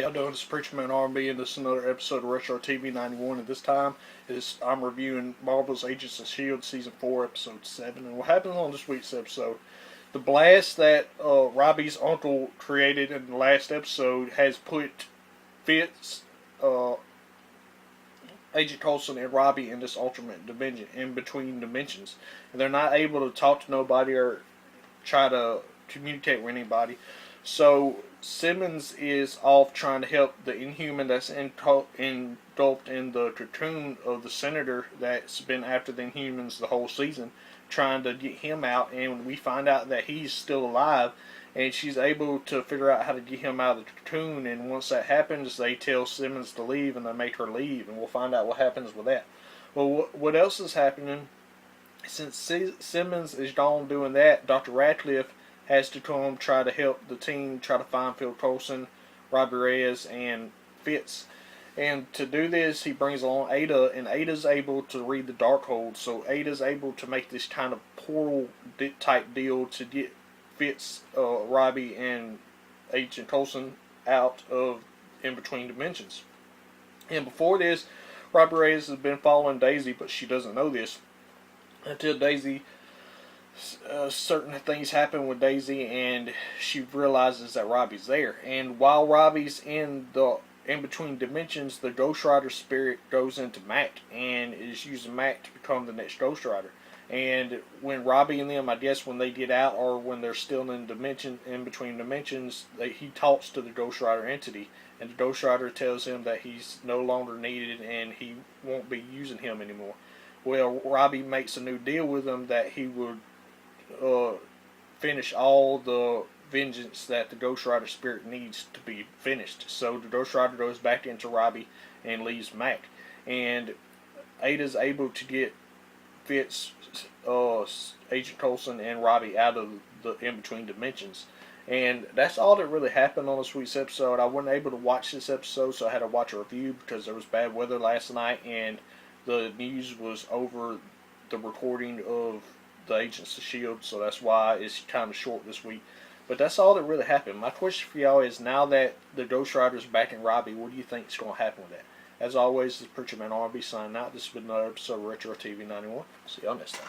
How y'all doing? It's Preacher Man R&B, and this is another episode of Retro TV 91. And this time I'm reviewing Marvel's Agents of Shield Season 4, Episode 7. And what happens on this week's episode? The blast that Robbie's uncle created in the last episode has put Fitz, Agent Coulson, and Robbie in this alternate dimension, in between dimensions. And they're not able to talk to nobody or try to communicate with anybody. So Simmons is off trying to help the Inhuman that's engulfed in the cocoon of the Senator that's been after the Inhumans the whole season, trying to get him out. And we find out that he's still alive, and she's able to figure out how to get him out of the cocoon. And once that happens, they tell Simmons to leave, and they make her leave, and we'll find out what happens with that. Well, what else is happening? Since Simmons is gone doing that, Dr. Radcliffe has to come try to help the team try to find Phil Coulson, Robbie Reyes, and Fitz. And to do this, he brings along Ada, and Ada's able to read the Darkhold. So Ada's able to make this kind of portal type deal to get Fitz, Robbie, and Agent Coulson out of in between dimensions. And before this, Robbie Reyes has been following Daisy, but she doesn't know this until Daisy. Certain things happen with Daisy, and she realizes that Robbie's there. And while Robbie's in between dimensions, the Ghost Rider spirit goes into Mac and is using Mac to become the next Ghost Rider. And when Robbie and them, I guess when they get out or when they're still in between dimensions, he talks to the Ghost Rider entity, and the Ghost Rider tells him that he's no longer needed and he won't be using him anymore. Well, Robbie makes a new deal with him that he would finish all the vengeance that the Ghost Rider spirit needs to be finished. So the Ghost Rider goes back into Robbie and leaves Mac. And Ada's able to get Fitz, Agent Coulson, and Robbie out of the in-between dimensions. And that's all that really happened on this week's episode. I wasn't able to watch this episode, so I had to watch a review because there was bad weather last night and the news was over the recording of the Agents of Shield, so that's why it's kind of short this week. But that's all that really happened. My question for y'all is, now that the Ghost Rider's back in Robbie, what do you think is going to happen with that? As always, this is Preacher Man R&B signing out. This has been another episode of Retro TV 91. See y'all next time.